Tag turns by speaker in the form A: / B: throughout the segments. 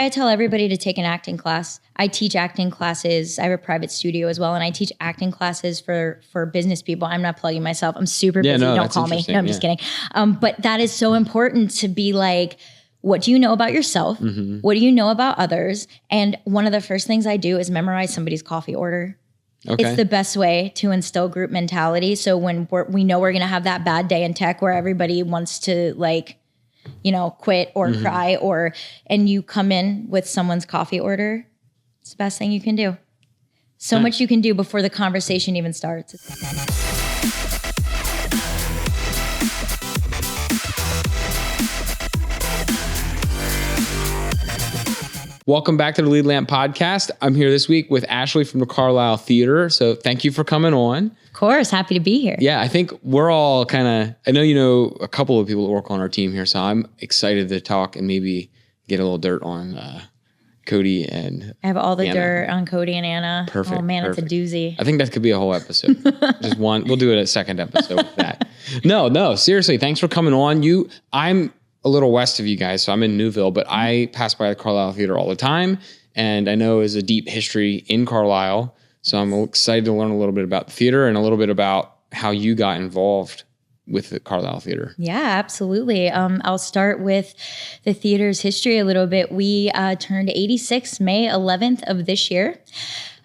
A: I tell everybody to take an acting class. I teach acting classes. I have a private studio as well, and I teach acting classes for business people. I'm not plugging myself. I'm super busy. Don't call me. No, I'm just kidding. But that is so important to be like, what do you know about yourself? Mm-hmm. What do you know about others? And one of the first things I do is memorize somebody's coffee order. Okay. It's the best way to instill group mentality. So when we know we're going to have that bad day in tech where everybody wants to like, you know, quit or cry and you come in with someone's coffee order, it's the best thing you can do. So much you can do before the conversation even starts.
B: Welcome back to the Lead Lamp Podcast. I'm here this week with Ashley from the Carlisle Theatre. So thank you for coming on.
A: Of course. Happy to be here.
B: Yeah, I think we're all kind of, I know you know a couple of people that work on our team here, so I'm excited to talk and maybe get a little dirt on Cody and
A: I have all the
B: Anna.
A: Dirt on Cody and Anna.
B: Perfect.
A: Oh man,
B: perfect.
A: It's a doozy.
B: I think that could be a whole episode. Just one. We'll do it a second episode with that. No, seriously. Thanks for coming on. I'm a little west of you guys, so I'm in Newville, but I pass by the Carlisle Theatre all the time, and I know there's a deep history in Carlisle, so I'm excited to learn a little bit about the theater and a little bit about how you got involved with the Carlisle Theatre.
A: Yeah, absolutely. I'll start with the theater's history a little bit. We turned 86 May 11th of this year.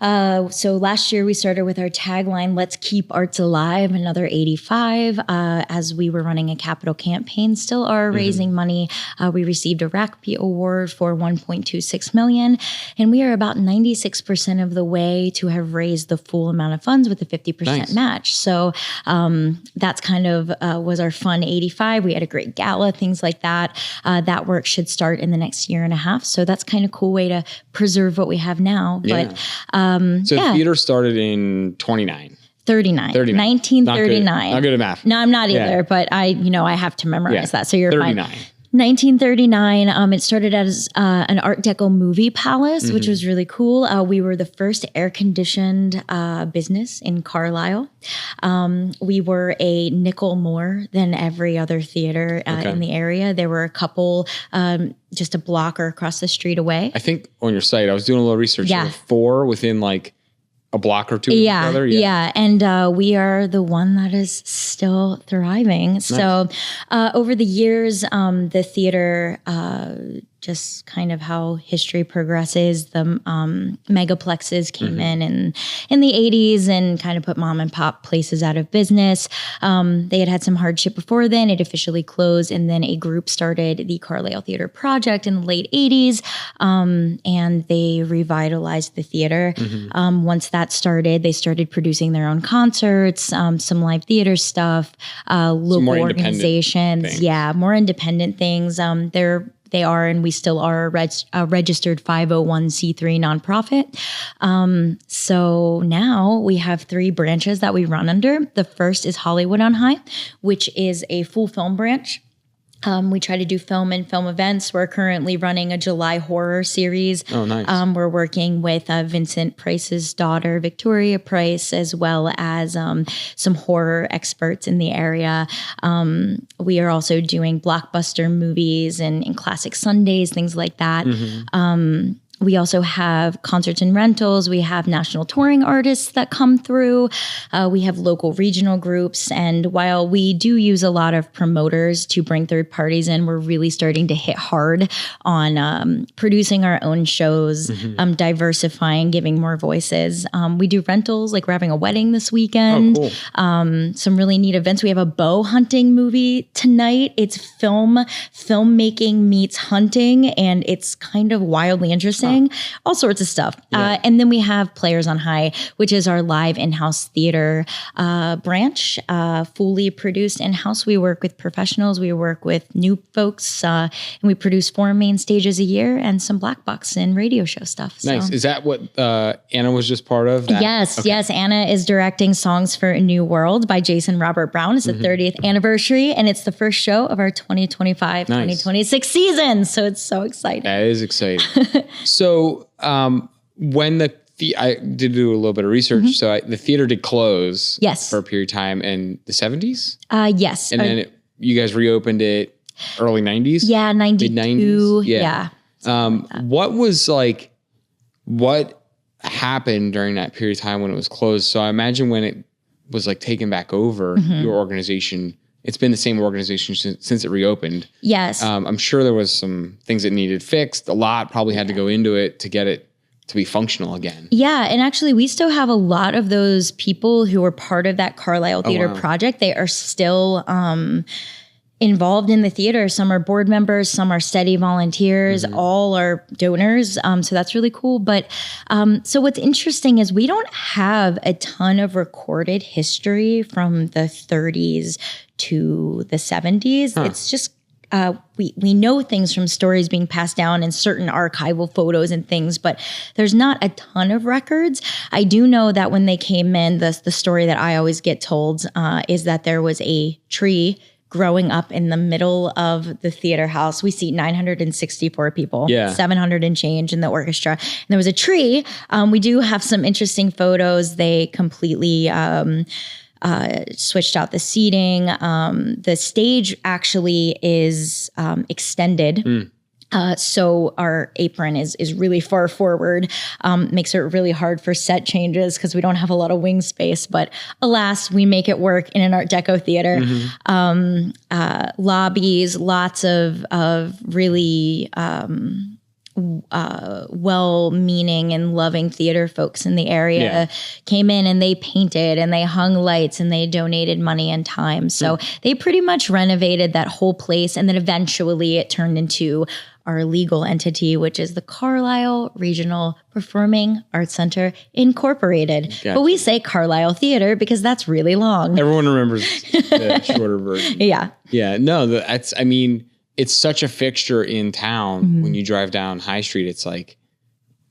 A: So last year we started with our tagline, "Let's keep arts alive," another 85. As we were running a capital campaign, still are raising money. We received a RACP award for $1.26 million, and we are about 96% of the way to have raised the full amount of funds with a 50% match. So that's kind of was our fun 85. We had a great gala, things like that. That work should start in the next year and a half. So that's kind of a cool way to preserve what we have now.
B: Yeah.
A: But
B: so the theater started in 1939.
A: 1939.
B: Not good at math.
A: No, I'm not either, but I have to memorize that. So you're
B: 39.
A: fine. 1939. It started as an Art Deco movie palace, which was really cool. We were the first air-conditioned business in Carlisle. We were a nickel more than every other theater in the area. There were a couple just a block or across the street away.
B: I think on your site, I was doing a little research. There were 4 within like a block or two of each other.
A: Yeah. And we are the one that is still thriving. Nice. So over the years, the theater, just kind of how history progresses, the megaplexes came in the 80s and kind of put mom and pop places out of business. They had some hardship before then. It officially closed, and then a group started the Carlisle Theatre Project in the late 80s, and they revitalized the theater. Once that started, they started producing their own concerts, some live theater stuff, local organizations. Things. Yeah, more independent things. They are, and we still are a registered 501c3 nonprofit. So now we have 3 branches that we run under. The first is Hollywood on High, which is a full film branch. We try to do film and film events. We're currently running a July horror series.
B: Oh, nice.
A: We're working with Vincent Price's daughter, Victoria Price, as well as some horror experts in the area. We are also doing blockbuster movies and classic Sundays, things like that. We also have concerts and rentals. We have national touring artists that come through. We have local regional groups. And while we do use a lot of promoters to bring third parties in, we're really starting to hit hard on producing our own shows, diversifying, giving more voices. We do rentals, like we're having a wedding this weekend.
B: Oh, cool.
A: Some really neat events. We have a bow hunting movie tonight. It's filmmaking meets hunting, and it's kind of wildly interesting. All sorts of stuff. And then we have Players on High, which is our live in-house theater branch, fully produced in-house. We work with professionals. We work with new folks. And we produce 4 main stages a year and some black box and radio show stuff.
B: Nice.
A: So.
B: Is that what Anna was just part of?
A: Yes. Anna is directing Songs for a New World by Jason Robert Brown. It's the 30th anniversary, and it's the first show of our 2025-2026 season. So it's so exciting.
B: That is exciting. So when I did do a little bit of research. So the theater did close for a period of time in the 70s?
A: Yes.
B: And then you guys reopened it early 90s?
A: Yeah, 92.
B: Mid-90s? Yeah. What was like, what happened during that period of time when it was closed? So I imagine when it was like taken back over, your organization, it's been the same organization since it reopened.
A: Yes.
B: I'm sure there was some things that needed fixed. A lot probably had to go into it to get it to be functional again.
A: Yeah. And actually, we still have a lot of those people who were part of that Carlisle Theatre project. They are still involved in the theater. Some are board members, some are steady volunteers, all are donors. So that's really cool. But so what's interesting is we don't have a ton of recorded history from the 30s to the 70s. It's just we know things from stories being passed down and certain archival photos and things, but there's not a ton of records. I do know that when they came in, the story that I always get told is that there was a tree growing up in the middle of the theater house. We seat 964 people, 700 and change in the orchestra. And there was a tree. We do have some interesting photos. They completely switched out the seating. The stage actually is extended. So our apron is really far forward, makes it really hard for set changes because we don't have a lot of wing space. But alas, we make it work in an Art Deco theater. Lobbies, lots of really well-meaning and loving theater folks in the area came in and they painted and they hung lights and they donated money and time. So they pretty much renovated that whole place. And then eventually it turned into our legal entity, which is the Carlisle Regional Performing Arts Center Incorporated. Gotcha. But we say Carlisle Theatre because that's really long. Everyone remembers the shorter version. Yeah. No, that's, I mean, it's such a fixture in town. When you drive down High Street, it's like,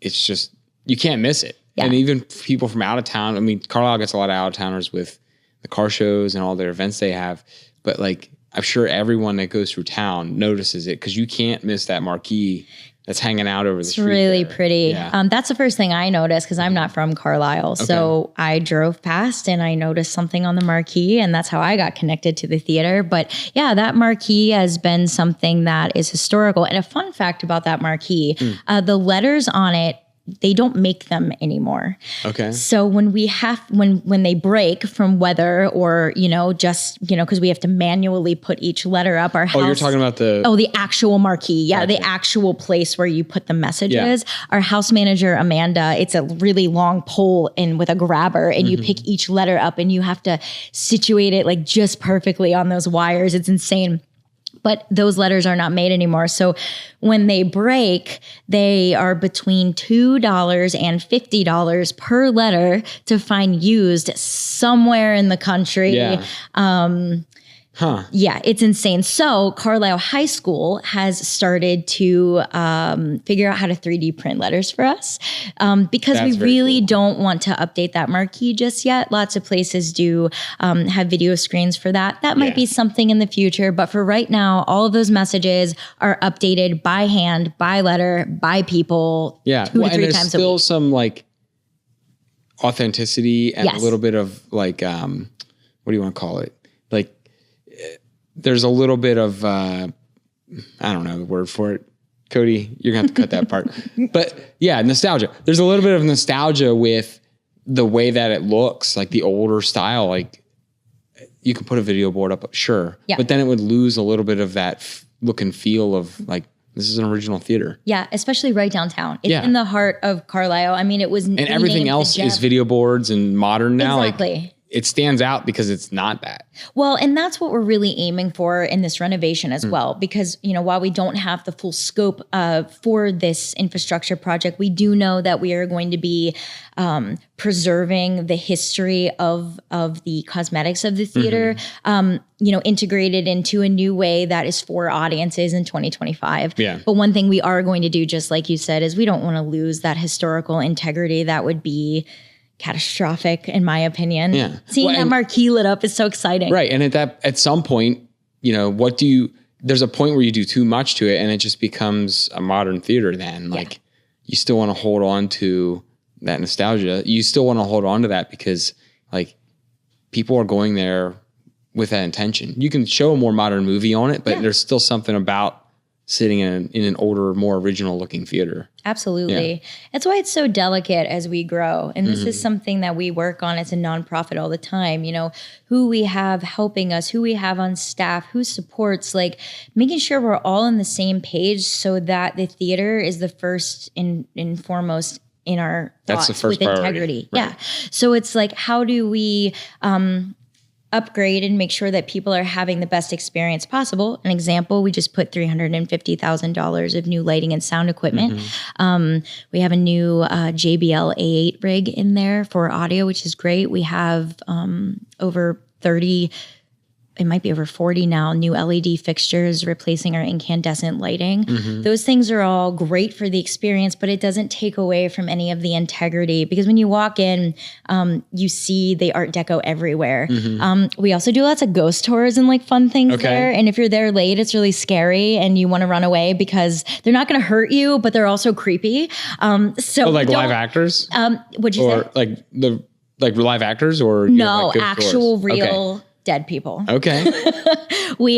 A: it's just, you can't miss it. And even people from out of town, I mean, Carlisle gets a lot of out-of-towners with the car shows and all their events they have. But like, I'm sure everyone that goes through town notices it because you can't miss that marquee that's hanging out over the street. It's really pretty. Yeah. That's the first thing I noticed because I'm not from Carlisle. Okay. So I drove past and I noticed something on the marquee and that's how I got connected to the theater. But yeah, that marquee has been something that is historical. And a fun fact about that marquee, the letters on it, they don't make them anymore. Okay. So when we have, when they break from weather or, just, because we have to manually put each letter up our house. Oh, you're talking about the actual marquee. Yeah. Gotcha. The actual place where you put the messages. Yeah. Our house manager, Amanda, it's a really long pole with a grabber and you pick each letter up and you have to situate it like just perfectly on those wires. It's insane. But those letters are not made anymore. So when they break, they are between $2 and $50 per letter to find used somewhere in the country. Yeah. Yeah, it's insane. So Carlisle High School has started to figure out how to 3D print letters for us because that's we really don't want to update that marquee just yet. Lots of places do have video screens for that. That might be something in the future. But for right now, all of those messages are updated by hand, by letter, by people 2 to 3 times a week. And there's still some like authenticity and a little bit of like, what do you want to call it? Like, there's a little bit of, I don't know the word for it. Cody, you're going to have to cut that part. But yeah, nostalgia. There's a little bit of nostalgia with the way that it looks, like the older style. Like you can put a video board up, sure. Yeah. But then it would lose a little bit of that look and feel of like, this is an original theater. Yeah, especially right downtown. It's in the heart of Carlisle. I mean, it was... And everything else is video boards and modern now. Exactly. Like, it stands out because it's not that. Well, and that's what we're really aiming for in this renovation as well. Because, while we don't have the full scope for this infrastructure project, we do know that we are going to be preserving the history of the cosmetics of the theater, integrated into a new way that is for audiences in 2025. Yeah. But one thing we are going to do, just like you said, is we don't want to lose that historical integrity. That would be catastrophic, in my opinion. Yeah. Seeing that marquee lit up is so exciting. Right. And at some point, there's a point where you do too much to it and it just becomes a modern theater then. Like you still want to hold on to that nostalgia. You still want to hold on to that because like people are going there with that intention. You can show a more modern movie on it, but there's still something about
B: sitting in an older, more original looking theater.
A: Absolutely.
B: Yeah.
A: That's why it's so delicate as we grow. And this is something that we work on as a nonprofit all the time. You know, who we have helping us, who we have on staff, who supports, like making sure we're all on the same page so that the theater is the first and foremost in our
B: That's
A: thoughts
B: the first
A: with
B: priority.
A: integrity.
B: Right.
A: Yeah. So it's like, how do we upgrade and make sure that people are having the best experience possible? An example, we just put $350,000 of new lighting and sound equipment. We have a new JBL A8 rig in there for audio, which is great. We have over 30, it might be over 40 now, new LED fixtures replacing our incandescent lighting. Those things are all great for the experience, but it doesn't take away from any of the integrity, because when you walk in, you see the Art Deco everywhere. We also do lots of ghost tours and like fun things there. And if you're there late, it's really scary and you want to run away because they're not going to hurt you, but they're also creepy. So
B: like live actors?
A: What'd you say?
B: Or like live actors, or
A: No,
B: like ghost
A: actual
B: tours?
A: real dead people.
B: Okay.
A: We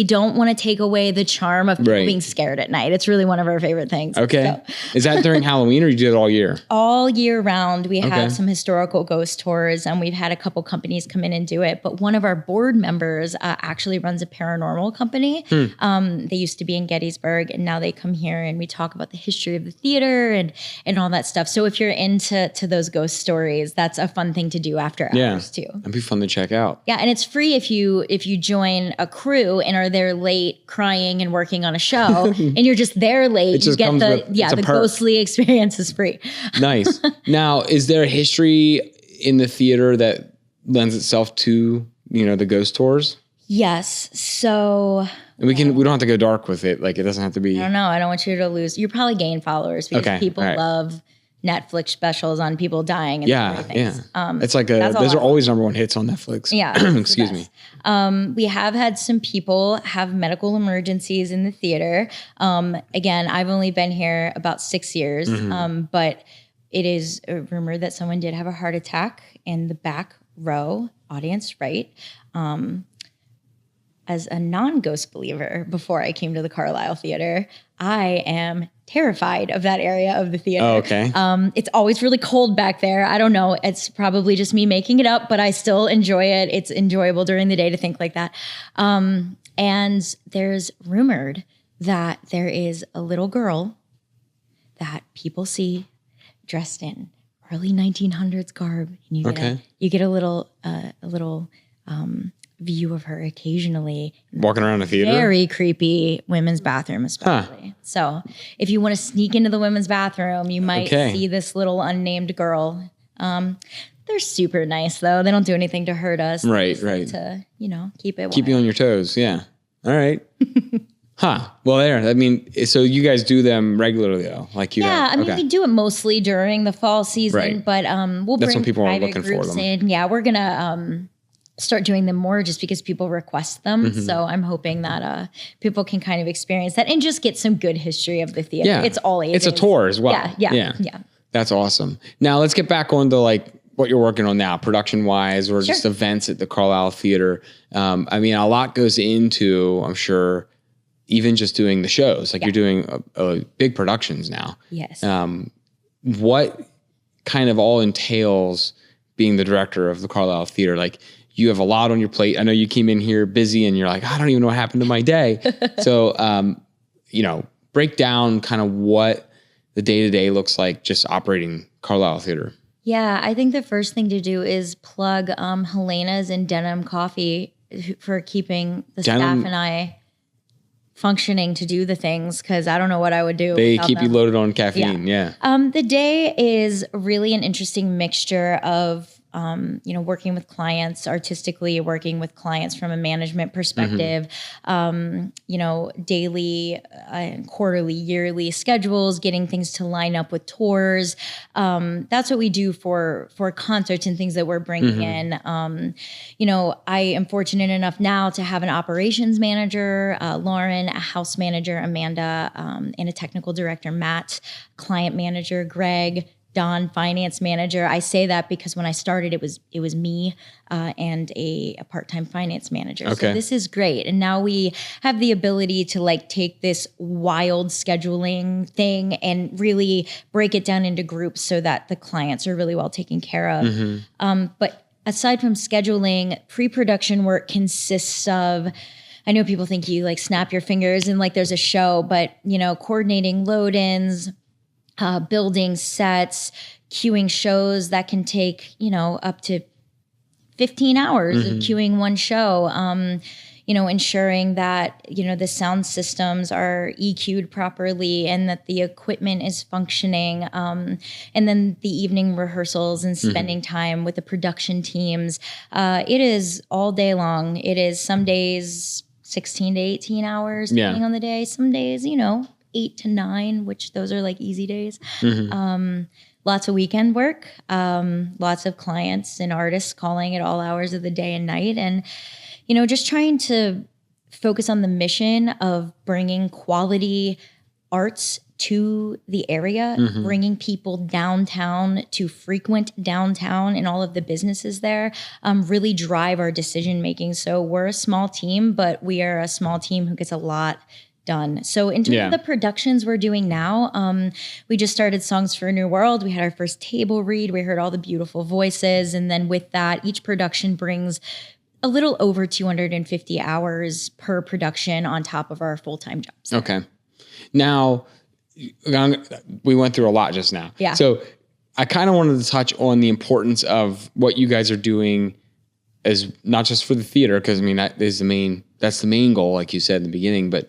A: don't want to take away the charm of people being scared at night. It's really one of our favorite things.
B: Okay. So. Is that during Halloween, or you do it all year?
A: All year round. We have some historical ghost tours, and we've had a couple companies come in and do it. But one of our board members actually runs a paranormal company. They used to be in Gettysburg, and now they come here and we talk about the history of the theater and all that stuff. So if you're into those ghost stories, that's a fun thing to do after hours too.
B: It'd be fun to check out.
A: Yeah, and it's free if you join a crew and are there late crying and working on a show and you're just there late, you get the ghostly experience is free. Nice.
B: Now, is there a history in the theater that lends itself to, the ghost tours?
A: Yes. So
B: we don't have to go dark with it. Like, it doesn't have to be.
A: I don't know. I don't want you to lose. You'll probably gain followers because people love Netflix specials on people dying and things.
B: It's like those are always number one hits on Netflix.
A: Yeah.
B: Excuse me.
A: We have had some people have medical emergencies in the theater. Again, I've only been here about 6 years, but it is rumored that someone did have a heart attack in the back row audience, right? As a non-ghost believer, before I came to the Carlisle Theatre, I am terrified of that area of the theater.
B: Oh, okay.
A: It's always really cold back there. I don't know. It's probably just me making it up, but I still enjoy it. It's enjoyable during the day to think like that. And there's rumored that there is a little girl that people see dressed in early 1900s garb. And you get a little view of her occasionally.
B: Walking around the theater?
A: Very creepy women's bathroom, especially. So if you want to sneak into the women's bathroom, you might see this little unnamed girl. They're super nice, though. They don't do anything to hurt us.
B: Right.
A: To, keep it
B: Keep you on your toes, yeah. All right. Well, there. I mean, so you guys do them regularly, though? Like you?
A: Yeah, we do it mostly during the fall season, but we'll
B: That's
A: bring
B: when people are
A: private
B: looking
A: groups
B: for them.
A: in. Yeah, we're gonna start doing them more just because people request them. So I'm hoping that people can kind of experience that and just get some good history of the theater.
B: Yeah.
A: It's all ages.
B: It's a tour as well.
A: Yeah.
B: That's awesome. Now let's get back on to like what you're working on now, production wise, or just events at the Carlisle Theatre. I mean, a lot goes into, I'm sure, even just doing the shows. Like you're doing big productions now.
A: Yes.
B: What kind of all entails being the director of the Carlisle Theatre? Like, you have a lot on your plate. I know you came in here busy and you're like, I don't even know what happened to my day. So, break down kind of what the day-to-day looks like just operating Carlisle Theatre.
A: Yeah, I think the first thing to do is plug Helena's and Denim Coffee for keeping the staff and I functioning to do the things, because I don't know what I would do.
B: They keep you loaded on caffeine. Yeah.
A: The day is really an interesting mixture of working with clients artistically, working with clients from a management perspective, daily and quarterly, yearly schedules, getting things to line up with tours. That's what we do for concerts and things that we're bringing in. I am fortunate enough now to have an operations manager, Lauren, a house manager, Amanda, and a technical director, Matt, client manager, Greg, Don finance manager. I say that because when I started, it was me and a part-time finance manager.
B: Okay.
A: So this is great. And now we have the ability to like take this wild scheduling thing and really break it down into groups so that the clients are really well taken care of. But aside from scheduling, pre-production work consists of, I know people think you like snap your fingers and like there's a show, but coordinating load-ins, building sets, queuing shows that can take, up to 15 hours of queuing one show, ensuring that, the sound systems are EQ'd properly and that the equipment is functioning. And then the evening rehearsals and spending time with the production teams. It is all day long. It is some days 16 to 18 hours, depending on the day. Some days, 8 to 9, which those are like easy days. Lots of weekend work, lots of clients and artists calling at all hours of the day and night. And, just trying to focus on the mission of bringing quality arts to the area, bringing people downtown to frequent downtown and all of the businesses there, really drive our decision making. So we're a small team, but we are a small team who gets a lot done. So in terms of the productions we're doing now, we just started Songs for a New World. We had our first table read. We heard all the beautiful voices. And then with that, each production brings a little over 250 hours per production on top of our full-time jobs.
B: Okay. Now, we went through a lot just now.
A: Yeah.
B: So I kind of wanted to touch on the importance of what you guys are doing as not just for the theater, because that's the main goal, like you said in the beginning, but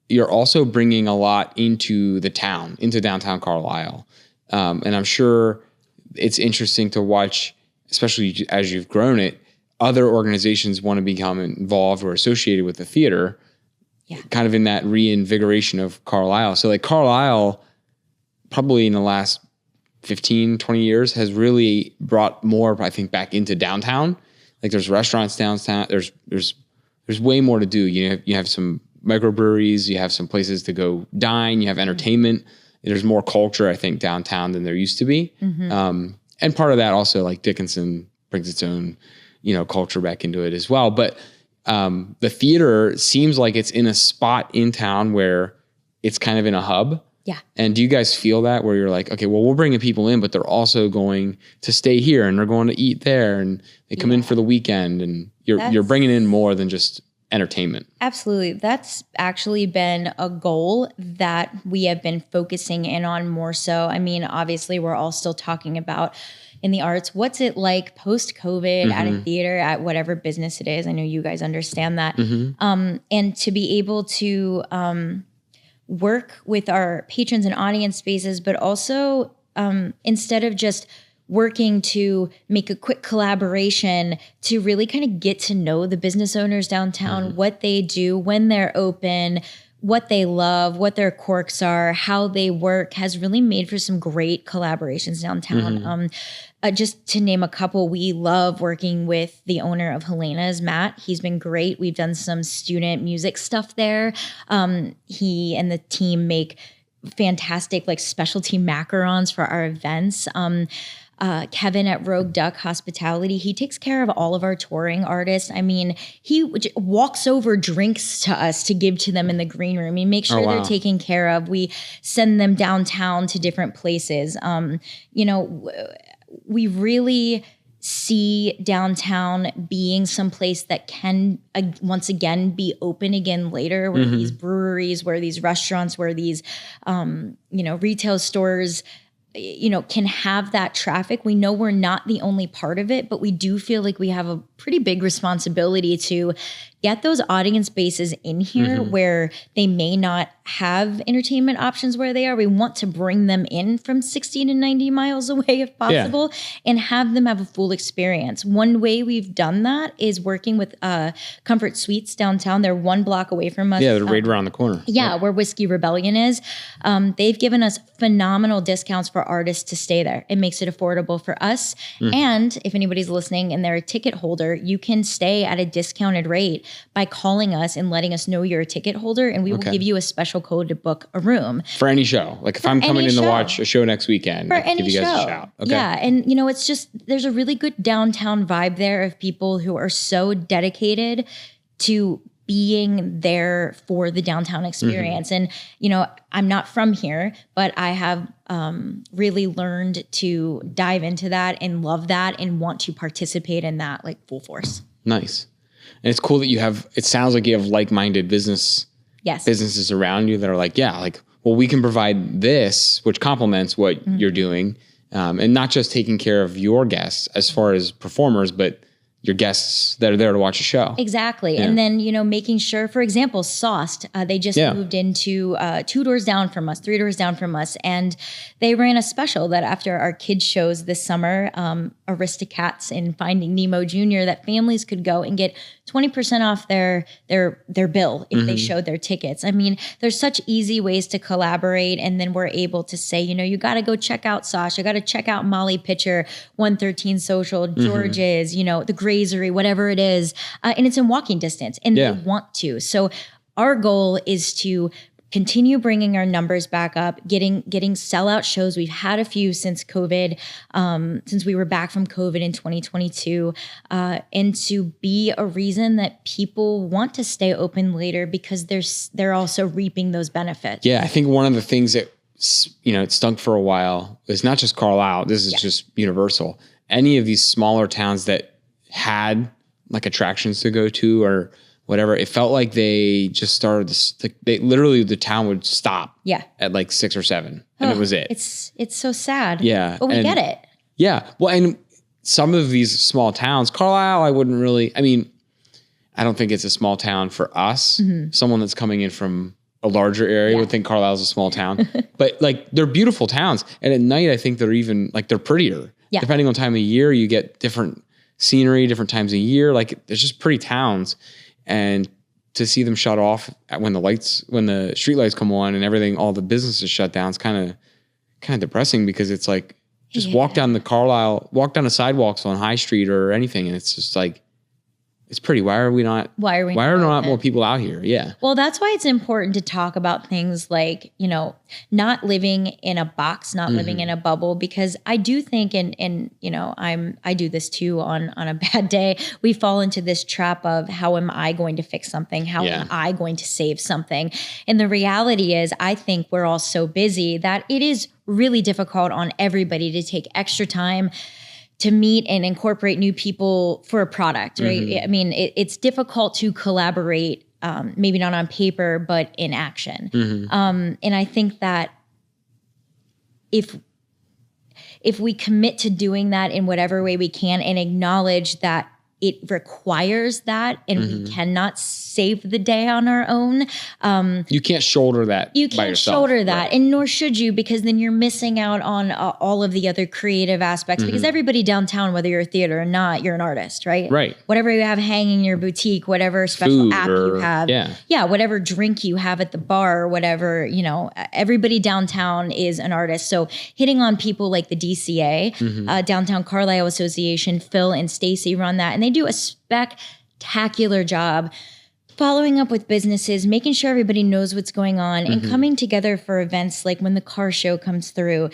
B: you're also bringing a lot into the town, into downtown Carlisle. And I'm sure it's interesting to watch, especially as you've grown it, other organizations want to become involved or associated with the theater, kind of in that reinvigoration of Carlisle. So like Carlisle, probably in the last 15, 20 years has really brought more, I think, back into downtown. Like there's restaurants downtown. There's way more to do. You have some microbreweries, you have some places to go dine, you have entertainment. There's more culture, I think, downtown than there used to be. And part of that also, like Dickinson brings its own, culture back into it as well. But the theater seems like it's in a spot in town where it's kind of in a hub.
A: Yeah.
B: And do you guys feel that where you're like, okay, well, we're bringing people in, but they're also going to stay here and they're going to eat there and they come in for the weekend and you're bringing in more than just entertainment.
A: Absolutely. That's actually been a goal that we have been focusing in on more so. Obviously we're all still talking about in the arts, what's it like post-COVID at a theater, at whatever business it is. I know you guys understand that. And to be able to work with our patrons and audience spaces, but also instead of just working to make a quick collaboration, to really kind of get to know the business owners downtown, what they do when they're open, what they love, what their quirks are, how they work, has really made for some great collaborations downtown. Just to name a couple, we love working with the owner of Helena's, Matt. He's been great. We've done some student music stuff there. He and the team make fantastic like specialty macarons for our events. Kevin at Rogue Duck Hospitality, he takes care of all of our touring artists. He walks over drinks to us to give to them in the green room. He makes sure they're taken care of. We send them downtown to different places. We really see downtown being someplace that can once again be open again later, where these breweries, where these restaurants, where these retail stores can have that traffic. We know we're not the only part of it, but we do feel like we have a pretty big responsibility to get those audience bases in here where they may not have entertainment options where they are. We want to bring them in from 60 to 90 miles away if possible and have them have a full experience. One way we've done that is working with Comfort Suites downtown. They're 1 block away from us.
B: Yeah, they're right around the corner.
A: Yeah, where Whiskey Rebellion is. They've given us phenomenal discounts for for artists to stay there. It makes it affordable for us. And if anybody's listening and they're a ticket holder, you can stay at a discounted rate by calling us and letting us know you're a ticket holder, and we will give you a special code to book a room.
B: For any show. Like if I'm coming in to watch a show next weekend, I can give you guys a shout. Okay.
A: Yeah. And it's just, there's a really good downtown vibe there of people who are so dedicated to being there for the downtown experience. And, I'm not from here, but I have really learned to dive into that and love that and want to participate in that like full force.
B: Nice. And it's cool that it sounds like you have like-minded businesses around you that are like, well, we can provide this, which complements what you're doing. And not just taking care of your guests as far as performers, but your guests that are there to watch a show.
A: Exactly. Yeah. And then, making sure, for example, Sauced, they just moved into 2 doors down from us, 3 doors down from us. And they ran a special that after our kids shows this summer, Aristocats and Finding Nemo Jr., that families could go and get 20% off their bill if they showed their tickets. I mean, there's such easy ways to collaborate. And then we're able to say, you got to go check out Sauce. You got to check out Molly Pitcher, 113 Social, George's, the Grazery, whatever it is. And it's in walking distance and they want to. So our goal is to continue bringing our numbers back up, getting sellout shows. We've had a few since COVID, since we were back from COVID in 2022, and to be a reason that people want to stay open later because they're also reaping those benefits.
B: Yeah, I think one of the things that, it stunk for a while is not just Carlisle. This is just universal. Any of these smaller towns that had like attractions to go to or whatever, it felt like they just started this, the town would stop at like 6 or 7 and it was it.
A: It's so sad.
B: Yeah.
A: But we get it.
B: Yeah. Well, and some of these small towns, Carlisle, I don't think it's a small town for us. Someone that's coming in from a larger area would think Carlisle's a small town, but like they're beautiful towns. And at night, I think they're even like, they're prettier. Yeah. Depending on time of year, you get different scenery, different times of year. Like there's just pretty towns. And to see them shut off when the street lights come on and everything, all the businesses shut down, it's kind of depressing because it's like, just walk down the sidewalks on High Street or anything. And it's just like, it's pretty. Why are not more people out here? Yeah.
A: Well, that's why it's important to talk about things like, not living in a box, not living in a bubble, because I do think, and I do this too on a bad day, we fall into this trap of how am I going to fix something? How am I going to save something? And the reality is, I think we're all so busy that it is really difficult on everybody to take extra time to meet and incorporate new people for a product, right? I mean, it's difficult to collaborate, maybe not on paper, but in action. And I think that if we commit to doing that in whatever way we can and acknowledge that it requires that and we cannot save the day on our own.
B: You can't shoulder that by yourself. You can't shoulder
A: that, right. And nor should you, because then you're missing out on all of the other creative aspects, because everybody downtown, whether you're a theater or not, you're an artist, right?
B: Right.
A: Whatever you have hanging in your boutique, whatever special app you have, whatever drink you have at the bar, or whatever, everybody downtown is an artist. So hitting on people like the DCA, Downtown Carlisle Association, Phil and Stacy run that, and they do a spectacular job following up with businesses, making sure everybody knows what's going on, and coming together for events like when the car show comes through.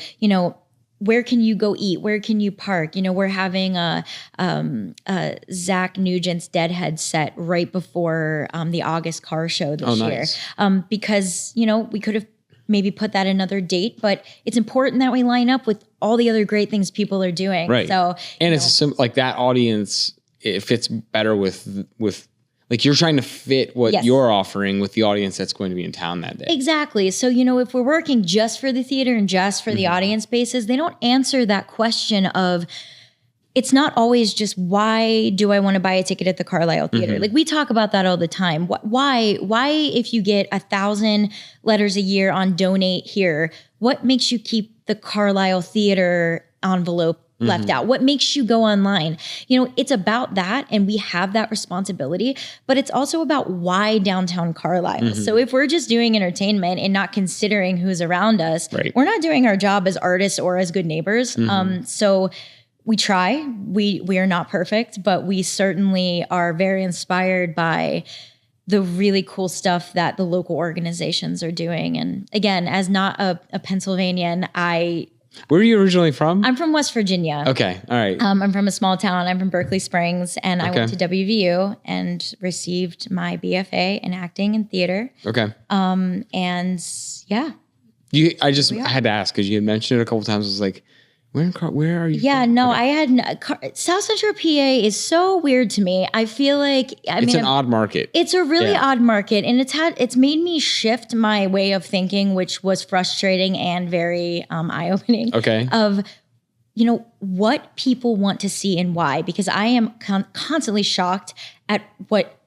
A: Where can you go eat? Where can you park? We're having a Zach Nugent's Deadhead set right before the August car show this year, because we could have maybe put that another date, but it's important that we line up with all the other great things people are doing.
B: Right.
A: So,
B: and it's like that audience, it fits better with like you're trying to fit what you're offering with the audience that's going to be in town that day.
A: Exactly. So, if we're working just for the theater and just for the audience bases, they don't answer that question of, it's not always just, why do I want to buy a ticket at the Carlisle Theatre? Like we talk about that all the time. Why, if you get 1,000 letters a year on donate here, what makes you keep the Carlisle Theatre envelope left out? What makes you go online? You know, it's about that, and we have that responsibility, but it's also about why downtown Carlisle. So if we're just doing entertainment and not considering who's around us, we're not doing our job as artists or as good neighbors. So we try. We are not perfect, but we certainly are very inspired by the really cool stuff that the local organizations are doing. And again, as not a Pennsylvanian,
B: where are you originally from?
A: I'm from West Virginia.
B: Okay. All right.
A: I'm from a small town. I'm from Berkeley Springs, and I went to WVU and received my BFA in acting and theater.
B: Okay.
A: And yeah.
B: I had to ask because you had mentioned it a couple of times. I was like, where are you?
A: Yeah,
B: from?
A: no, I had South Central PA is so weird to me. I feel like
B: it's an odd market.
A: It's a really odd market, and it's made me shift my way of thinking, which was frustrating and very eye-opening.
B: Okay.
A: Of what people want to see and why, because I am constantly shocked at what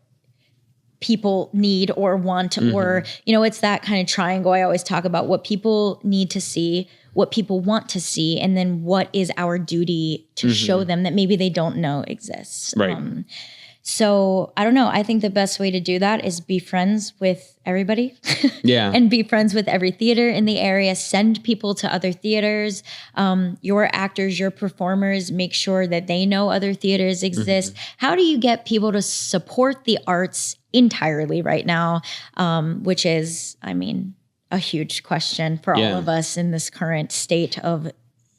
A: people need or want, or it's that kind of triangle I always talk about: what people need to see, what people want to see, and then what is our duty to show them that maybe they don't know exists.
B: Right.
A: So I don't know. I think the best way to do that is be friends with everybody.
B: Yeah.
A: And be friends with every theater in the area. Send people to other theaters. Your actors, your performers, make sure that they know other theaters exist. How do you get people to support the arts entirely right now? Which is, a huge question for all of us in this current state of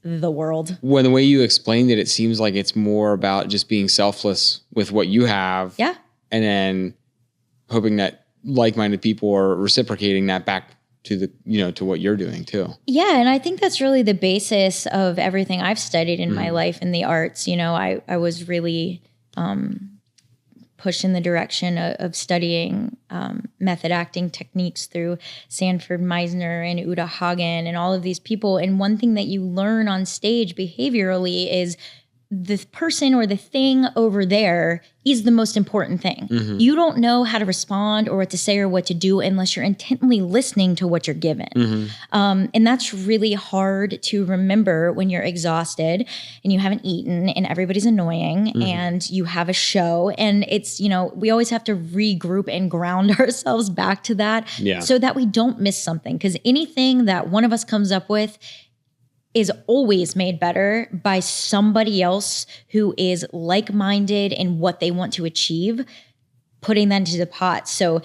A: the world.
B: When the way you explained it, it seems like it's more about just being selfless with what you have.
A: Yeah.
B: And then hoping that like-minded people are reciprocating that back to to what you're doing too.
A: Yeah. And I think that's really the basis of everything I've studied in my life in the arts. I was really pushed in the direction of studying method acting techniques through Sanford Meisner and Uta Hagen and all of these people. And one thing that you learn on stage behaviorally is the person or the thing over there is the most important thing. You don't know how to respond or what to say or what to do unless you're intently listening to what you're given. And that's really hard to remember when you're exhausted and you haven't eaten and everybody's annoying and you have a show. And it's, we always have to regroup and ground ourselves back to that so that we don't miss something. Because anything that one of us comes up with is always made better by somebody else who is like-minded in what they want to achieve, putting that into the pot. So,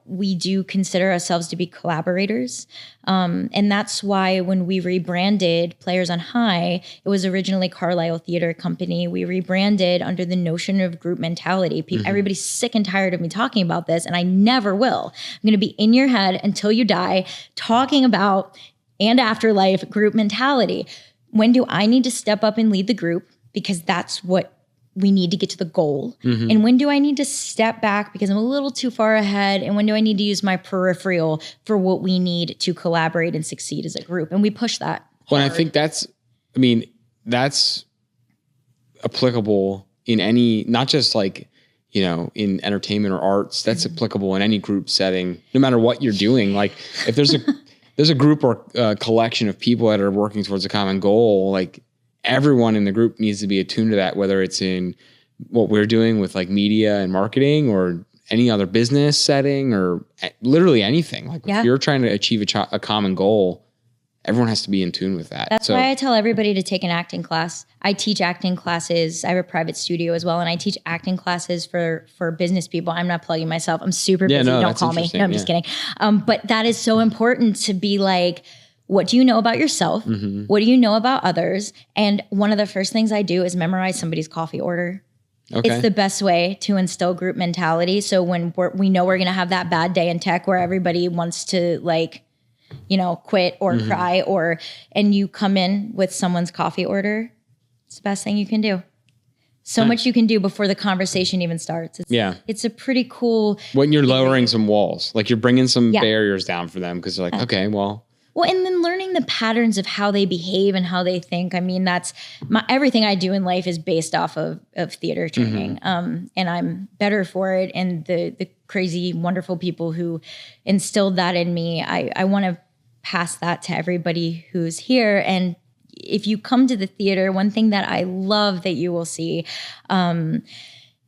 A: we do consider ourselves to be collaborators. And that's why when we rebranded Players on High, it was originally Carlisle Theatre Company. We rebranded under the notion of group mentality. Everybody's sick and tired of me talking about this, and I never will. I'm going to be in your head until you die talking about and afterlife group mentality. When do I need to step up and lead the group? Because that's what we need to get to the goal. And when do I need to step back because I'm a little too far ahead? And when do I need to use my peripheral for what we need to collaborate and succeed as a group? And we push that hard.
B: Well, I think that's applicable in any, not just like, in entertainment or arts, that's applicable in any group setting, no matter what you're doing. Like if there's a group or a collection of people that are working towards a common goal, like everyone in the group needs to be attuned to that, whether it's in what we're doing with like media and marketing or any other business setting or literally anything. Like if you're trying to achieve a common goal, everyone has to be in tune with that.
A: That's why I tell everybody to take an acting class. I teach acting classes. I have a private studio as well, and I teach acting classes for business people. I'm not plugging myself. I'm super busy. Don't call me. No, I'm just kidding. But that is so important to be like, what do you know about yourself? What do you know about others? And one of the first things I do is memorize somebody's coffee order. Okay. It's the best way to instill group mentality. So when we know we're going to have that bad day in tech where everybody wants to quit or cry and you come in with someone's coffee order, it's the best thing you can do. So much you can do before the conversation even starts. It's a pretty cool.
B: When you're lowering some walls, like you're bringing some barriers down for them because they're like, okay, well,
A: and then learning the patterns of how they behave and how they think. That's everything I do in life is based off of theater training. And I'm better for it. And the crazy, wonderful people who instilled that in me, I want to pass that to everybody who's here. And, if you come to the theater, one thing that I love that you will see,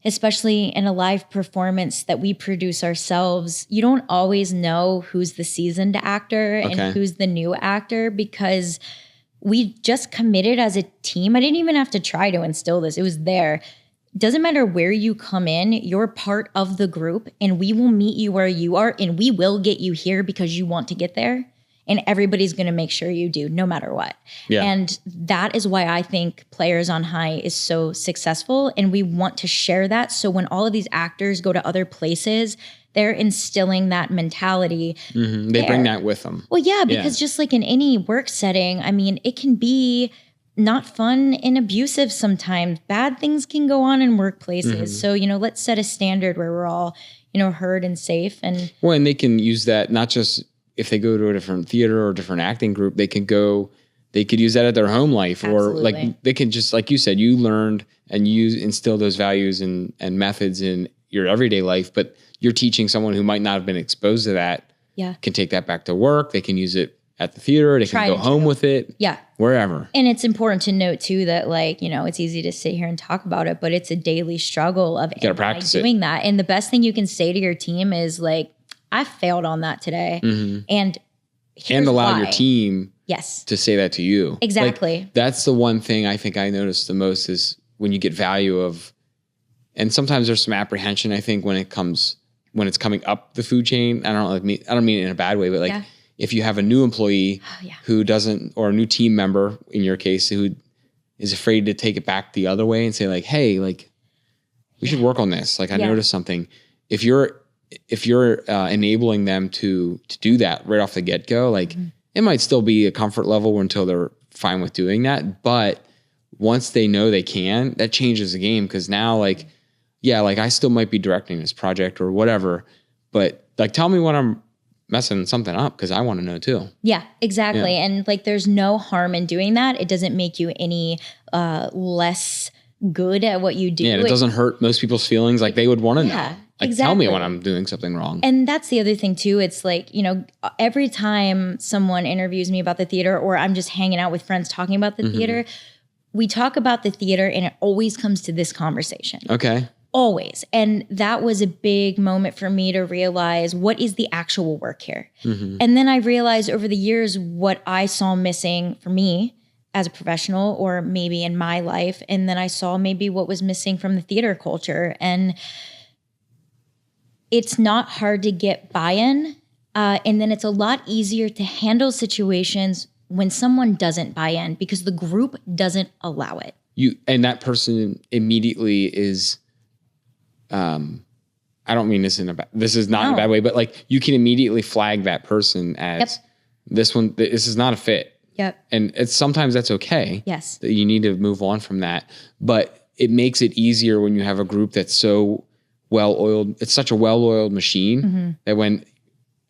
A: especially in a live performance that we produce ourselves, you don't always know who's the seasoned actor and who's the new actor, because we just committed as a team. I didn't even have to try to instill this. It was there. Doesn't matter where you come in, you're part of the group, and we will meet you where you are, and we will get you here because you want to get there. And everybody's going to make sure you do, no matter what. Yeah. And that is why I think Players on High is so successful. And we want to share that. So when all of these actors go to other places, they're instilling that mentality.
B: Mm-hmm. They bring that with them.
A: Well, yeah, because just like in any work setting, I mean, it can be not fun and abusive sometimes. Bad things can go on in workplaces. Mm-hmm. So, let's set a standard where we're all, heard and safe. And
B: they can use that not just if they go to a different theater or a different acting group, they could use that at their home life. Absolutely. Or like they can just, like you said, you learned and you instill those values and methods in your everyday life, but you're teaching someone who might not have been exposed to that, can take that back to work. They can use it at the theater. They can go home with it. Yeah. Wherever.
A: And it's important to note too that it's easy to sit here and talk about it, but it's a daily struggle of doing that. And the best thing you can say to your team is like, I failed on that today. Mm-hmm. And
B: allow your team
A: to
B: say that to you.
A: Exactly.
B: Like, that's the one thing I think I noticed the most is when you get value of, and sometimes there's some apprehension, I think, when it's coming up the food chain. I don't mean it in a bad way, but if you have a new employee who doesn't, or a new team member in your case, who is afraid to take it back the other way and say like, hey, like we should work on this. Like I noticed something. If you're enabling them to do that right off the get-go, like it might still be a comfort level until they're fine with doing that. But once they know they can, that changes the game. Cause now like I still might be directing this project or whatever, but like, tell me when I'm messing something up. Cause I want to know too.
A: Yeah, exactly. Yeah. And like, there's no harm in doing that. It doesn't make you any less good at what you do.
B: Yeah. It doesn't hurt most people's feelings. Like they would want to know. Like, tell me when I'm doing something wrong.
A: And that's the other thing too. It's like, every time someone interviews me about the theater, or I'm just hanging out with friends talking about the theater, we talk about the theater and it always comes to this conversation.
B: Okay.
A: Always. And that was a big moment for me to realize what is the actual work here. Mm-hmm. And then I realized over the years what I saw missing for me as a professional, or maybe in my life. And then I saw maybe what was missing from the theater culture. And it's not hard to get buy-in. And then it's a lot easier to handle situations when someone doesn't buy in because the group doesn't allow it.
B: And that person immediately is, I don't mean this this is not in a bad way, but like you can immediately flag that person as this is not a fit.
A: Yep.
B: And sometimes that's okay.
A: Yes.
B: That you need to move on from that. But it makes it easier when you have a group that's so well-oiled. It's such a well-oiled machine that when,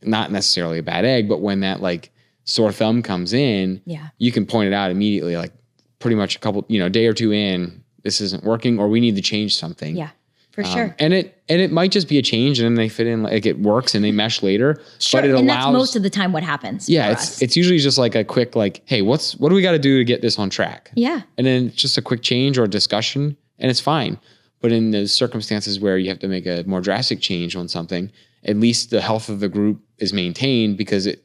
B: not necessarily a bad egg, but when that like sore thumb comes in, you can point it out immediately, like pretty much a couple, day or two in, this isn't working, or we need to change something.
A: Yeah, for sure.
B: And it might just be a change and then they fit in, like it works and they mesh later.
A: Sure, but and that's most of the time what happens.
B: Yeah, it's usually just like a quick like, hey, what do we got to do to get this on track?
A: Yeah.
B: And then it's just a quick change or a discussion and it's fine. But in the circumstances where you have to make a more drastic change on something, at least the health of the group is maintained because it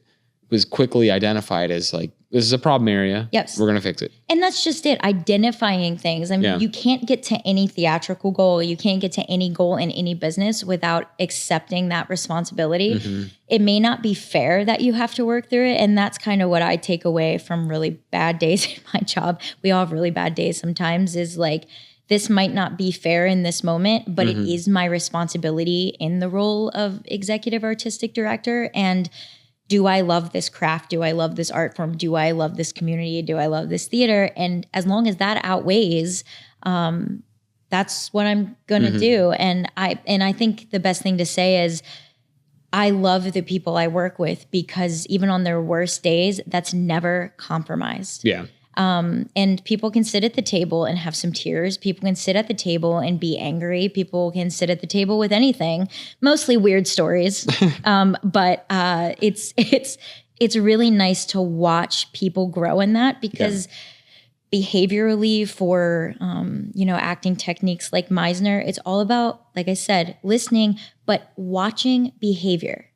B: was quickly identified as like, this is a problem area.
A: Yes.
B: We're going to fix it.
A: And that's just it. Identifying things. I mean, you can't get to any theatrical goal. You can't get to any goal in any business without accepting that responsibility. Mm-hmm. It may not be fair that you have to work through it. And that's kind of what I take away from really bad days in my job. We all have really bad days sometimes, is like, this might not be fair in this moment, but it is my responsibility in the role of executive artistic director. And do I love this craft? Do I love this art form? Do I love this community? Do I love this theater? And as long as that outweighs, that's what I'm going to do. And I think the best thing to say is I love the people I work with because even on their worst days, that's never compromised.
B: Yeah.
A: And people can sit at the table and have some tears. People can sit at the table and be angry. People can sit at the table with anything, mostly weird stories. But it's really nice to watch people grow in that because behaviorally for, acting techniques like Meisner, it's all about, like I said, listening, but watching behavior,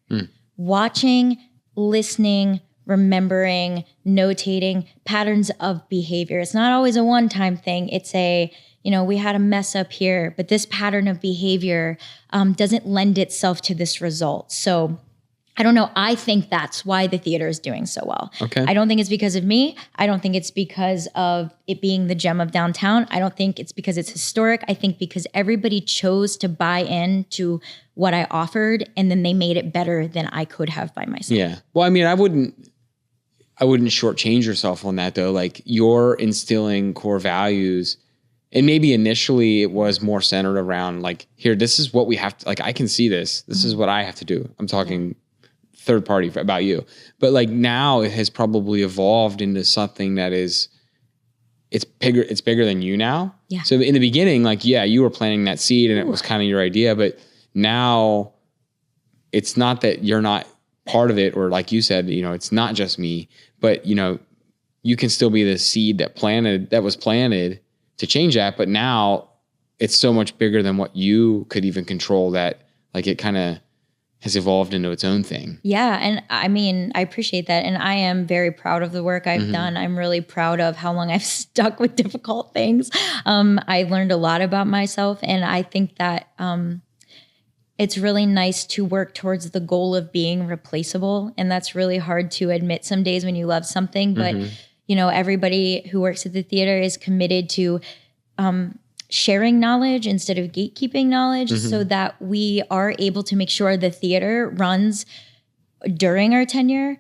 A: watching, listening, remembering, notating patterns of behavior. It's not always a one-time thing. It's we had a mess up here, but this pattern of behavior doesn't lend itself to this result. So I don't know. I think that's why the theater is doing so well.
B: Okay.
A: I don't think it's because of me. I don't think it's because of it being the gem of downtown. I don't think it's because it's historic. I think because everybody chose to buy into what I offered, and then they made it better than I could have by myself.
B: Yeah. Well, I mean, I wouldn't shortchange yourself on that though. Like, you're instilling core values. And maybe initially it was more centered around like, here, this is what we have to, like, I can see this. This is what I have to do. I'm talking third party about you. But like now it has probably evolved into something that is, it's bigger than you now.
A: Yeah.
B: So in the beginning, like, yeah, you were planting that seed and it was kind of your idea, but now it's not that you're not part of it, or like you said, it's not just me, but you can still be the seed that was planted to change that. But now it's so much bigger than what you could even control, that like it kind of has evolved into its own thing.
A: Yeah. And I mean, I appreciate that. And I am very proud of the work I've done. I'm really proud of how long I've stuck with difficult things. I learned a lot about myself. And I think that it's really nice to work towards the goal of being replaceable. And that's really hard to admit some days when you love something. But, everybody who works at the theater is committed to sharing knowledge instead of gatekeeping knowledge, so that we are able to make sure the theater runs during our tenure,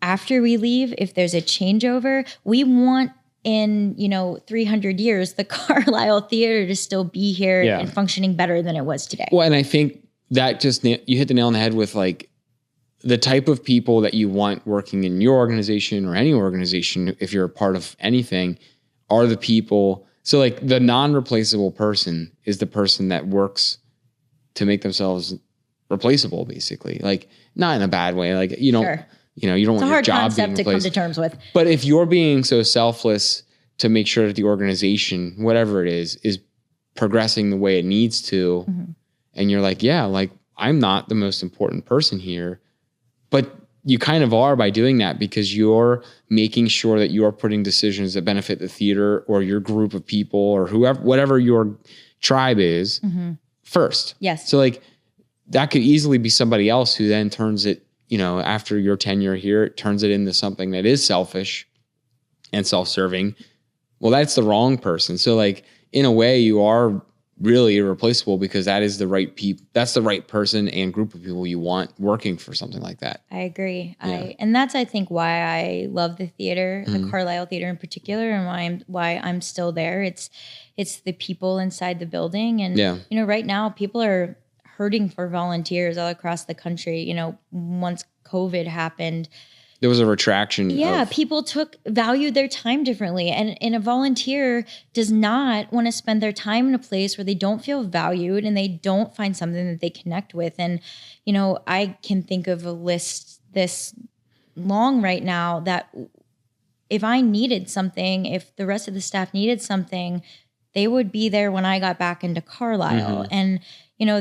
A: after we leave. If there's a changeover, we want in 300 years the Carlisle Theatre to still be here and functioning better than it was today.
B: Well, and I think that you hit the nail on the head with like the type of people that you want working in your organization or any organization, if you're a part of anything, are the people. So like the non-replaceable person is the person that works to make themselves replaceable, basically. Like, not in a bad way. Like, you don't want your job being replaced. It's a hard concept to come to terms with. But if you're being so selfless to make sure that the organization, whatever it is progressing the way it needs to, and you're like, yeah, like, I'm not the most important person here, but you kind of are by doing that, because you're making sure that you're putting decisions that benefit the theater or your group of people or whoever, whatever your tribe is first.
A: Yes.
B: So like that could easily be somebody else who then turns it, after your tenure here, it turns it into something that is selfish and self-serving. Well, that's the wrong person. So like, in a way, you are really irreplaceable, because that is the right that's the right person and group of people you want working for something like that.
A: I agree. Yeah. And that's, I think, why I love the theater, the Carlisle Theatre in particular, and why I'm still there. It's the people inside the building. And, right now people are hurting for volunteers all across the country. Once COVID happened,
B: there was a retraction.
A: Yeah, people valued their time differently. And a volunteer does not want to spend their time in a place where they don't feel valued and they don't find something that they connect with. And, I can think of a list this long right now that if I needed something, if the rest of the staff needed something, they would be there when I got back into Carlisle. And,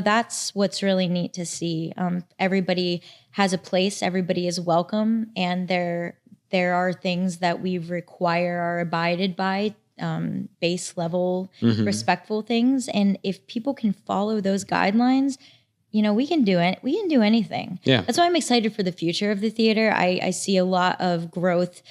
A: that's what's really neat to see. Everybody has a place, everybody is welcome, and there are things that we require are abided by, base level, respectful things. And if people can follow those guidelines, we can do it. We can do anything.
B: Yeah.
A: That's why I'm excited for the future of the theater. I see a lot of growth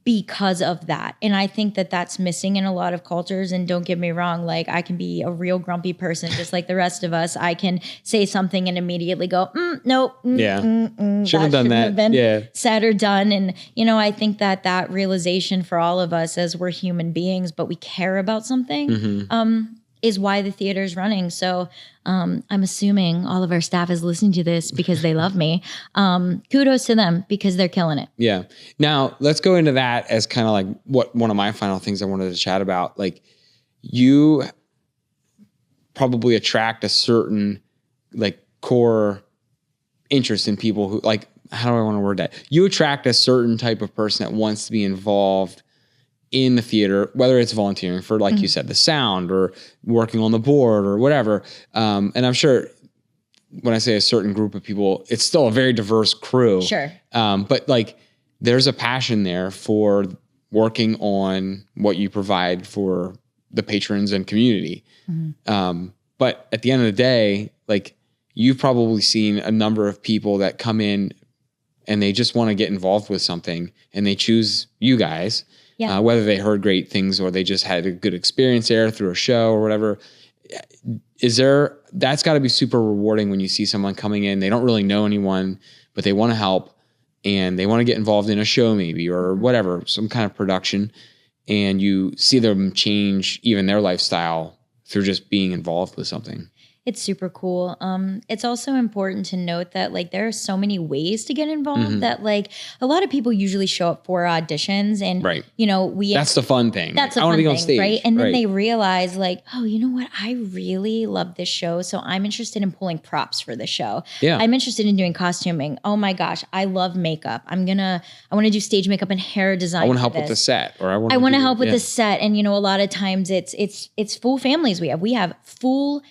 A: because of that. And I think that that's missing in a lot of cultures. And don't get me wrong, like, I can be a real grumpy person just like the rest of us. I can say something and immediately go, nope.
B: Shouldn't have done that.
A: Have been said or done. And, I think that realization for all of us as we're human beings, but we care about something, is why the theater is running. So I'm assuming all of our staff is listening to this because they love me. Kudos to them, because they're killing it.
B: Yeah. Now let's go into that as kind of like one of my final things I wanted to chat about. Like, you probably attract a certain like core interest in people who, like, how do I want to word that? You attract a certain type of person that wants to be involved in the theater, whether it's volunteering for, like you said, the sound or working on the board or whatever. And I'm sure when I say a certain group of people, it's still a very diverse crew.
A: Sure.
B: But like there's a passion there for working on what you provide for the patrons and community. But at the end of the day, like you've probably seen a number of people that come in and they just want to get involved with something and they choose you guys, whether they heard great things or they just had a good experience there through a show or whatever. That's got to be super rewarding when you see someone coming in, they don't really know anyone, but they want to help and they want to get involved in a show maybe or whatever, some kind of production. And you see them change even their lifestyle through just being involved with something.
A: It's super cool. It's also important to note that like there are so many ways to get involved that like a lot of people usually show up for auditions and you know,
B: that's the fun thing.
A: That's
B: like, I want to be on stage.
A: Right. And then they realize like, oh, you know what? I really love this show. So I'm interested in pulling props for the show.
B: Yeah.
A: I'm interested in doing costuming. Oh my gosh, I love makeup. I want to do stage makeup and hair design.
B: I want to help with the set or I want
A: to help with the set. And you know, a lot of times it's full families we have full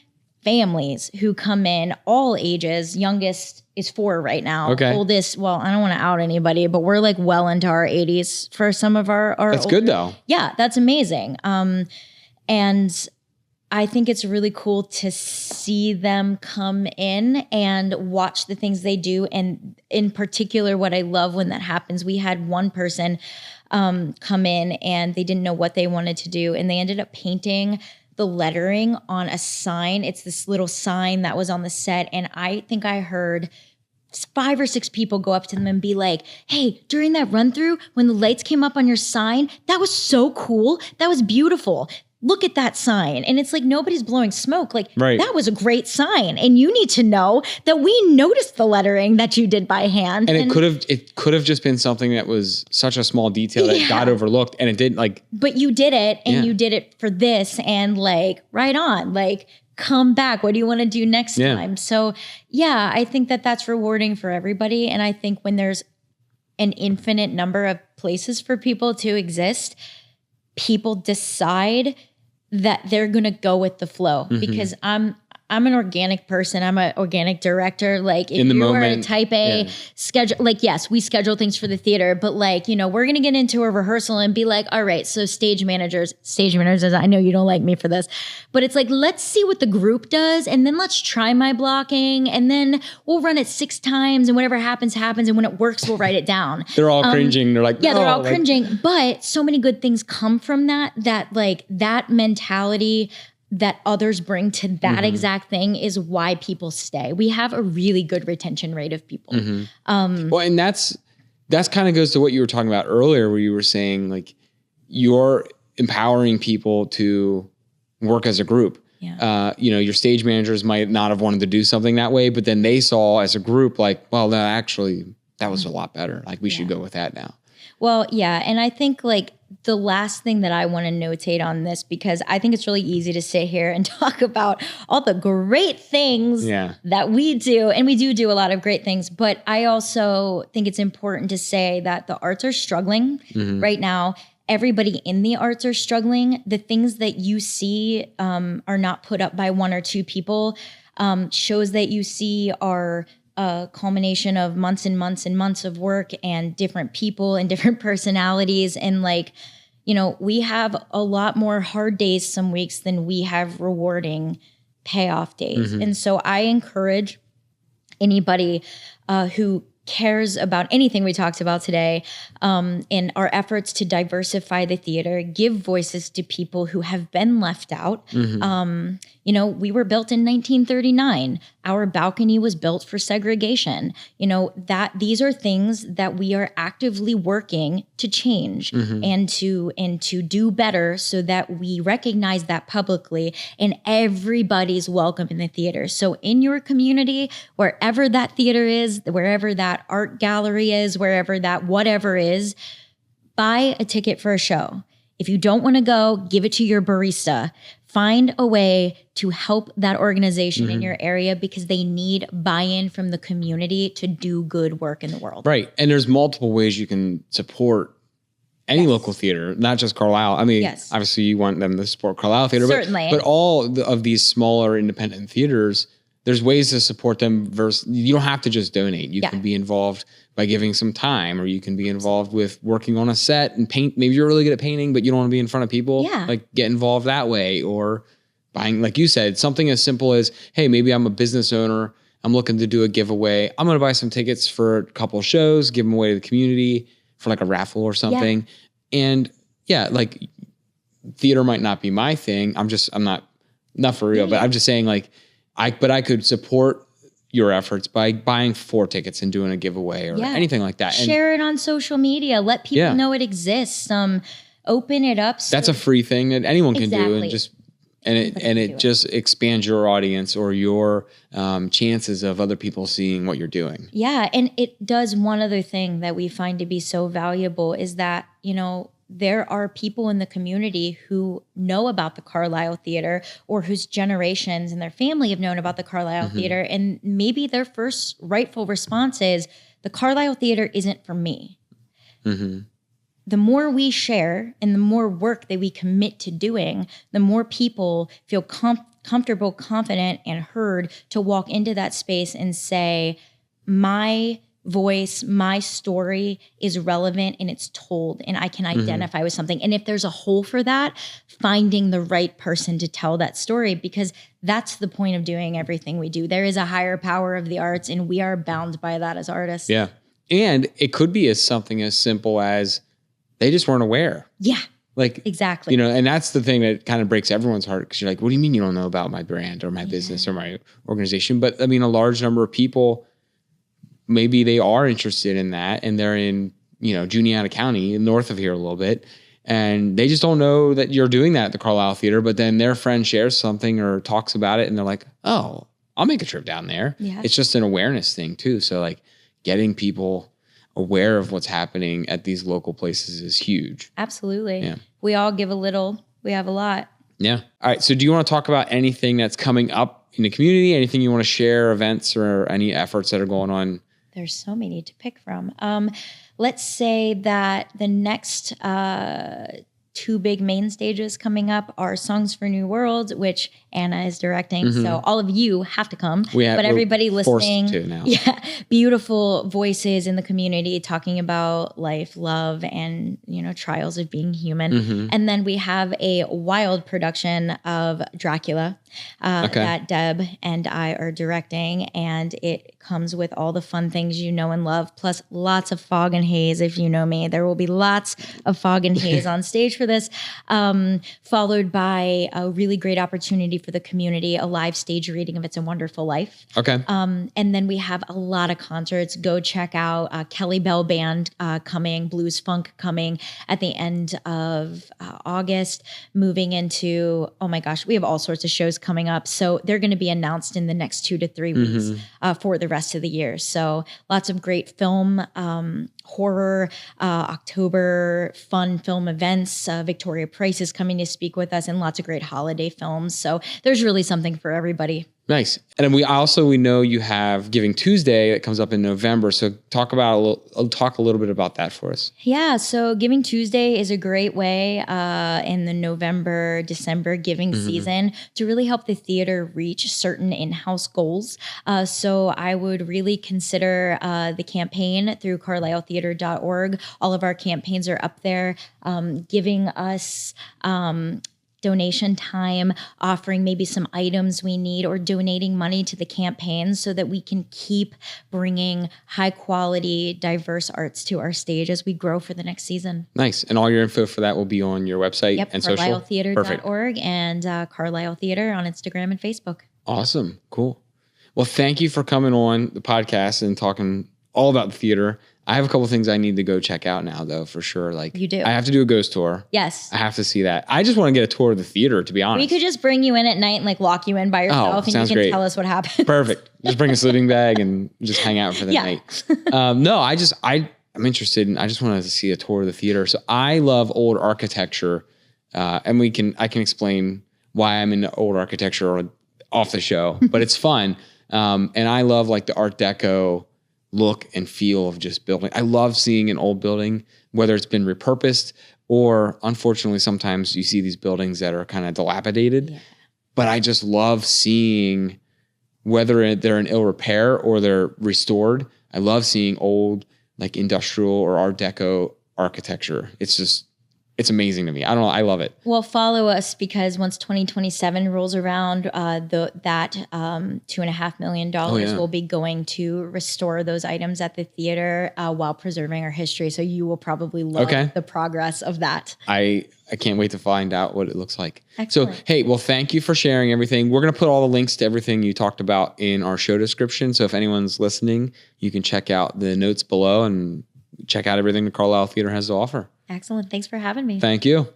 A: families who come in, all ages. Youngest is 4 right now.
B: Okay.
A: Oldest, well, I don't want to out anybody, but we're like well into our 80s for some of our
B: That's older. Good though.
A: Yeah, that's amazing. And I think it's really cool to see them come in and watch the things they do. And in particular, what I love when that happens, we had one person come in and they didn't know what they wanted to do. And they ended up painting the lettering on a sign. It's this little sign that was on the set. And I think I heard 5 or 6 people go up to them and be like, hey, during that run through, when the lights came up on your sign, that was so cool. That was beautiful. Look at that sign. And it's like, nobody's blowing smoke. Like that was a great sign. And you need to know that we noticed the lettering that you did by hand.
B: And it could have just been something that was such a small detail that got overlooked and it didn't like.
A: But you did it and you did it for this and like right on, like come back. What do you want to do next time? So yeah, I think that that's rewarding for everybody. And I think when there's an infinite number of places for people to exist, people decide that they're going to go with the flow because I'm an organic person. I'm an organic director. Like if you are a type A schedule, like, yes, we schedule things for the theater, but like, you know, we're going to get into a rehearsal and be like, all right, so stage managers, I know you don't like me for this, but it's like, let's see what the group does. And then let's try my blocking and then we'll run it 6 times and whatever happens. And when it works, we'll write it down.
B: They're all cringing. They're like,
A: they're all cringing, but so many good things come from that like that mentality that others bring to that exact thing is why people stay. We have a really good retention rate of people.
B: Well, and that's kind of goes to what you were talking about earlier, where you were saying like you're empowering people to work as a group.
A: Yeah.
B: You know, your stage managers might not have wanted to do something that way, but then they saw as a group like, well, no, actually that was a lot better. Like we should go with that now.
A: Well, yeah. And I think like the last thing that I want to notate on this, because I think it's really easy to sit here and talk about all the great things that we do. And we do a lot of great things. But I also think it's important to say that the arts are struggling right now. Everybody in the arts are struggling. The things that you see are not put up by 1 or 2 people. Shows that you see are a culmination of months and months and months of work and different people and different personalities. And like, you know, we have a lot more hard days some weeks than we have rewarding payoff days. And so I encourage anybody who cares about anything we talked about today in our efforts to diversify the theater, give voices to people who have been left out. You know, we were built in 1939. Our balcony was built for segregation. You know, that these are things that we are actively working to change and to do better so that we recognize that publicly and everybody's welcome in the theater. So in your community, wherever that theater is, wherever that art gallery is, wherever that whatever is, buy a ticket for a show. If you don't want to go, give it to your barista. Find a way to help that organization in your area because they need buy-in from the community to do good work in the world.
B: Right. And there's multiple ways you can support any local theater, not just Carlisle. I mean, obviously you want them to support Carlisle Theatre, but all of these smaller independent theaters, there's ways to support them versus you don't have to just donate. You can be involved by giving some time, or you can be involved with working on a set and paint. Maybe you're really good at painting, but you don't want to be in front of people. Like get involved that way, or buying, like you said, something as simple as, hey, maybe I'm a business owner. I'm looking to do a giveaway. I'm going to buy some tickets for a couple of shows, give them away to the community for like a raffle or something. And like theater might not be my thing. I'm not for real, but I'm just saying like, I could support your efforts by buying 4 tickets and doing a giveaway or anything like that. And
A: share it on social media. Let people know it exists. Open it up.
B: That's a free thing that anyone can do, and it just expands your audience or your chances of other people seeing what you're doing.
A: Yeah, and it does one other thing that we find to be so valuable is that, there are people in the community who know about the Carlisle Theatre or whose generations and their family have known about the Carlisle Theatre. And maybe their first rightful response is, the Carlisle Theatre isn't for me. The more we share and the more work that we commit to doing, the more people feel comfortable, confident, and heard to walk into that space and say, my voice, my story is relevant and it's told and I can identify with something. And if there's a hole for that, finding the right person to tell that story, because that's the point of doing everything we do. There is a higher power of the arts and we are bound by that as artists.
B: Yeah. And it could be something as simple as they just weren't aware.
A: Yeah.
B: Like,
A: exactly.
B: And that's the thing that kind of breaks everyone's heart, because you're like, what do you mean you don't know about my brand or my business or my organization? But I mean, a large number of people, maybe they are interested in that and they're in, Juniata County, north of here a little bit, and they just don't know that you're doing that at the Carlisle Theatre, but then their friend shares something or talks about it and they're like, oh, I'll make a trip down there. Yeah. It's just an awareness thing too. So like getting people aware of what's happening at these local places is huge.
A: Absolutely. Yeah. We all give a little, we have a lot.
B: Yeah. All right. So do you want to talk about anything that's coming up in the community? Anything you want to share, events or any efforts that are going on?
A: There's so many to pick from. Let's say that the next 2 big main stages coming up are Songs for New World, which Anna is directing. So all of you have to come. But everybody listening,
B: to now.
A: Beautiful voices in the community talking about life, love, and trials of being human. And then we have a wild production of Dracula that Deb and I are directing, and it comes with all the fun things you know and love, plus lots of fog and haze. If you know me, there will be lots of fog and haze on stage for this, followed by a really great opportunity for the community, a live stage reading of It's a Wonderful Life.
B: Okay.
A: And then we have a lot of concerts. Go check out Kelly Bell Band coming, Blues Funk coming at the end of August, moving into, oh my gosh, we have all sorts of shows coming up. So they're going to be announced in the next 2 to 3 weeks for the rest of the year. So lots of great film, horror, October fun film events. Victoria Price is coming to speak with us, and lots of great holiday films. So there's really something for everybody.
B: Nice. And we know you have Giving Tuesday that comes up in November. So talk a little bit about that for us.
A: Yeah. So Giving Tuesday is a great way in the November, December giving season to really help the theater reach certain in-house goals. So I would really consider the campaign through carlisletheatre.org. All of our campaigns are up there, giving us donation time, offering maybe some items we need, or donating money to the campaign so that we can keep bringing high quality, diverse arts to our stage as we grow for the next season.
B: Nice. And all your info for that will be on your website and social?
A: carlisletheatre.org and Carlisle Theatre on Instagram and Facebook.
B: Awesome. Cool. Well, thank you for coming on the podcast and talking all about the theater. I have a couple things I need to go check out now, though, for sure. Like,
A: you do.
B: I have to do a ghost tour.
A: Yes.
B: I have to see that. I just want to get a tour of the theater, to be honest.
A: We could just bring you in at night and lock you in by yourself, and you can
B: great.
A: Tell us what happened.
B: Perfect. Just bring a sleeping bag and just hang out for the night. No, I'm interested in. I just wanted to see a tour of the theater. So I love old architecture, and I can explain why I'm into old architecture off the show, but it's fun. And I love like the Art Deco look and feel of just building. I love seeing an old building whether it's been repurposed or unfortunately, sometimes you see these buildings that are kind of dilapidated. Yeah. But I just love seeing whether they're in ill repair or they're restored. I love seeing old, like industrial or Art Deco architecture. It's amazing to me. I don't know. I love it.
A: Well, follow us, because once 2027 rolls around, that $2.5 million will be going to restore those items at the theater while preserving our history. So you will probably love the progress of that.
B: I can't wait to find out what it looks like.
A: Excellent.
B: So, hey, well, thank you for sharing everything. We're going to put all the links to everything you talked about in our show description. So if anyone's listening, you can check out the notes below and check out everything the Carlisle Theatre has to offer.
A: Excellent. Thanks for having me.
B: Thank you.